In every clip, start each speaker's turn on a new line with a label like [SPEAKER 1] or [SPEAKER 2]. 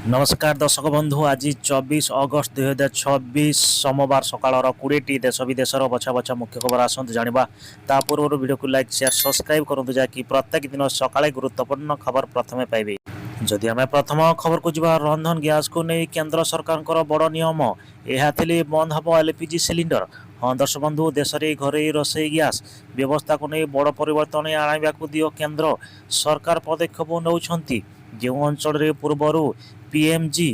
[SPEAKER 1] नमस्कार दर्शक बंधु आज 24 अगस्त 2026 सोमवार सकाळ 20टी देश विदेशर बछा बछा मुख्य खबर आसतु जाना ता पूर्व वीडियो को लाइक शेयर सब्सक्राइब करूँ जहाँकि प्रत्येक दिन सकाळे गुरुत्वपूर्ण खबर प्रथमे पाइबे। जदि आम प्रथम खबर को जब रंधन गैस को नहीं केंद्र सरकार बड़ नियम यह बंद हम एलपीजी सिलिंडर। हाँ दर्शक बंधु देश में घरे रोसई गैस व्यवस्था को नहीं बड़ परिवर्तन आने को दियो केंद्र सरकार पदक्षेप नौकरी जो अंचल पूर्वर पीएमजी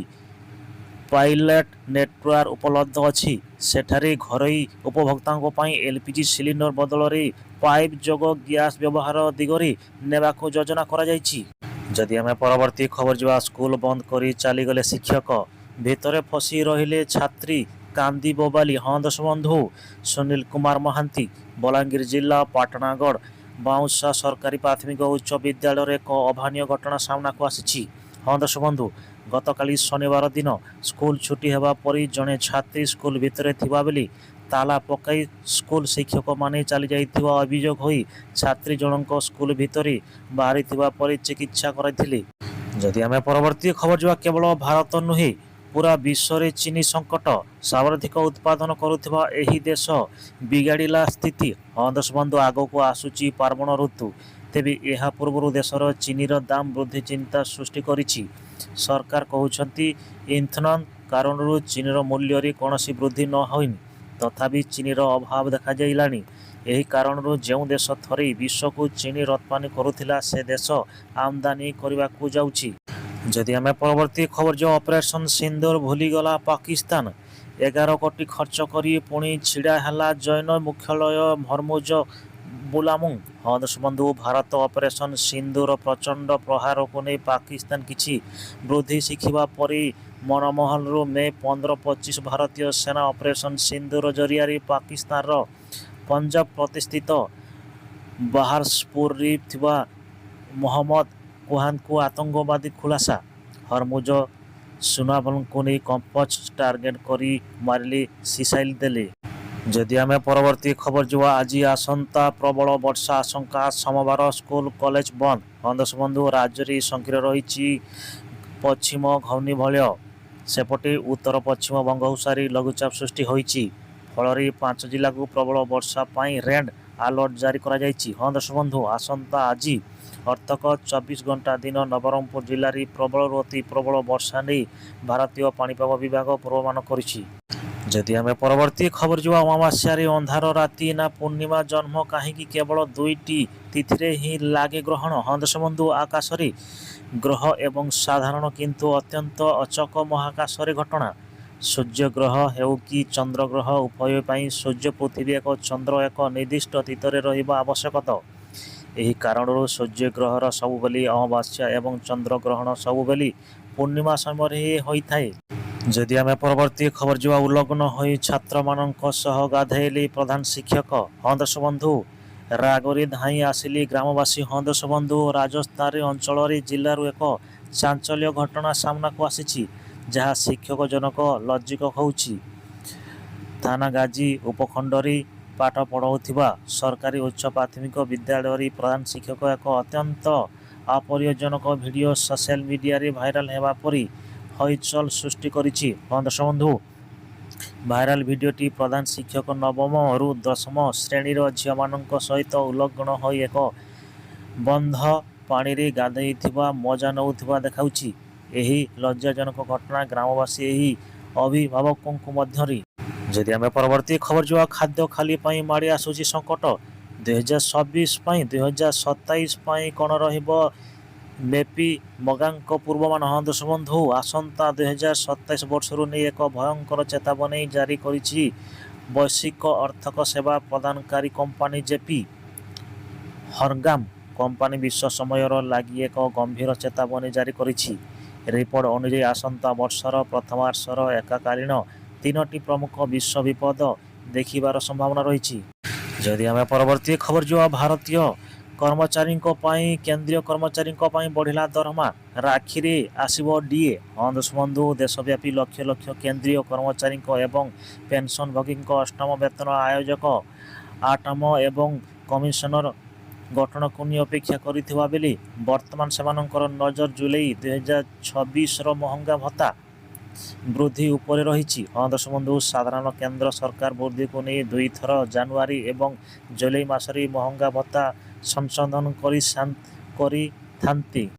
[SPEAKER 1] पायलट नेटवर्क उपलब्ध अच्छी सेठारे घरोई उपभोक्ता एलपीजी सिलिंडर बदल में पाइप जोग गैस व्यवहार दिगरे नेबा योजना करा जदि आम परवर्ती खबर जा स्कूल बंद कर चलीगले शिक्षक भितर फसी रहिले छात्री कांदी बोबाली। हाँ दर्शक बंधु सुनील कुमार महांती बलांगीर जिला पाटनागढ़ बाउंसा सरकारी प्राथमिक उच्च विद्यालय एक अभानिय घटना सामना को आसी। हाँ दर्शक बंधु गतकाली शनिवार दिन स्कूल छुट्टी होगा पर जड़े छात्री स्कूल भितर थिबा बेली ताला पकाई स्कूल शिक्षक माने चली जाइथिबा अभियोग होई छात्री जनक स्कूल भितर बाहरी थिबा पर चिकित्सा कराइथिले। जदि आम परवर्ती खबर जा केवल भारत नुहे पूरा विश्व में चीनी संकट सर्वाधिक उत्पादन करुवा एही देश बिगाड़िला स्थिति। हाँ दर्शक बंधु आग को आसूची पार्वण ऋतु तेबे यह पूर्व देशर चीनीर दाम वृद्धि चिंता सृष्टि करिछि। सरकार कहउछंती इंधन कारण चीनीर मूल्य कौन वृद्धि न होइनि तथापि चीनीर अभाव देखा जाइलानी। यही कारण जो देश थरे विश्व को चीनी रप्तानी करुथिला से देश आमदानी करने को जाउछि। जदि आम परवर्ती खबर जो ऑपरेशन सिंदूर भूलीगला पाकिस्तान 11 कोटी खर्च करी पुणी छिड़ा है जैन मुख्यालय हरमुज बुलामुंग। हाँ दर्शक बंधु भारत ऑपरेशन सिंदूर प्रचंड प्रहार को नहीं पाकिस्तान किछि वृद्धि शिखिबा परी मनमोहन मे 15-25 भारतीय सेना ऑपरेशन सिंदूर जरिया पाकिस्तान पंजाब प्रतिष्ठित बाहरसपुर मोहम्मद कुहान को आतंकवादी खुलासा हरमुज सुनाबल को नहीं कंपच टार्गेट करी मारिली सिसाइल देले। जदि आम परवर्ती खबर जो आज आसंता प्रबल वर्षा आशंका सोमवार स्कूल कॉलेज बंद। हाँ दर्शक बंधु राज्य में संक्रिय रही पश्चिम घूर्णिझड़ सेपटे उत्तर पश्चिम बंगोपसागरी लघुचाप सृष्टि होइछि फल 5 जिला को प्रबल वर्षा रेड अलर्ट जारी करा जाइछि। हाँ दर्शक बंधु आसंता आज अर्थक 24 घंटा दिन नवरंगपुर जिले में प्रबल अति प्रबल वर्षा नहीं भारतीय पाणीपाग विभाग पूर्वानुमान करिछि। जदि आम परवर्ती खबर जो अमावास्या अंधार राति ना पूर्णिमा जन्म कहीं केवल 2टी तिथि ही लागे ग्रहण। हाँ दर्शक बंधु आकाश ग्रह एवं साधारण किंतु अत्यंत अचक महाकाश घटना सूर्य ग्रह हेउ कि चंद्र ग्रह उभय पर सूर्य पृथ्वी एक चंद्र एक निर्दिष्ट तीतर रहिबा आवश्यकता। यही कारण सूर्य ग्रहर सबुबेली अमावास्या एवं चंद्र ग्रहण सबुबेली पूर्णिमा समय होता है। जदि आम परवर्ती खबर जो उल्लग्न हो छात्र मानक सह गाधेली प्रधान शिक्षक। हाँ दर्शक बंधु रागरी धाई आसिली ग्रामवासी। हाँ दर्शक बंधु राजस्थान अंचल जिलूर एक चांचल्य घटना सामना को आसी जहाँ शिक्षक जनक लज्जिक होउछि। थानागाजी उपखंडरी पाठ पढ़ाऊा सरकारी उच्च प्राथमिक विद्यालय प्रधान शिक्षक एक अत्यंत अपरिजनक वीडियो सोशल मीडिया रे भाइराल होगा परी हलचल सृष्टि करिछि। हाँ दर्शक बंधु भाइराल वीडियोटी प्रधान शिक्षक नवम रु 10म श्रेणी झील मान सहित उल्लग्न हो एक बंध पानी रे गाधई मजा नौथिबा देखाउछि। यही लज्जाजनक घटना ग्रामवासी यही अभिभावकों मध्य। जदि आम परवर्ती खबर जो खाद्य खाली माड़ी आसूची संकट 2026 2027 कौन रेपी मगांक पूर्वमान। हाँ दर्शक बंधु आसंता 2027 वर्ष नहीं एक भयंकर चेतावनी जारी करिछि वैश्विक आर्थिक सेवा प्रदानकारी कंपनी जेपी हरगाम कंपनी विश्व समय लगी एक गंभीर चेतावनी जारी करिछि। रिपोर्ट अनुसार आसंता वर्षर प्रथमार्षर एकाकालीन 3टी प्रमुख विश्व विपद देखिबार संभावना रही। जदि आम परवर्ती खबर जो भारतीय कर्मचारी केंद्रीय कर्मचारी बढ़िला दरमा राखी रे आसीबो डीए। हाँ दर्शक बंधु देशव्यापी लक्ष लक्ष केंद्रीय कर्मचारी एवं पेंशनभोगी अष्टम वेतन आयोजक आटम एवं कमिशनर ଗଠନକୁ ନେଇ ଅପେକ୍ଷା କରିଥିବା ବେଳେ ବର୍ତ୍ତମାନ ସେମାନଙ୍କର ନଜର ଜୁଲାଇ 2026ର ମହଙ୍ଗା ଭତ୍ତା ବୃଦ୍ଧି ଉପରେ ରହିଛି। ଦର୍ଶକ ବନ୍ଧୁ, ସାଧାରଣ କେନ୍ଦ୍ର ସରକାର ବୃଦ୍ଧିକୁ ନେଇ ଦୁଇଥର ଜାନୁଆରୀ ଏବଂ ଜୁଲାଇ ମାସରେ ମହଙ୍ଗା ଭତ୍ତା ସଂଶୋଧନ କରିଥାନ୍ତି।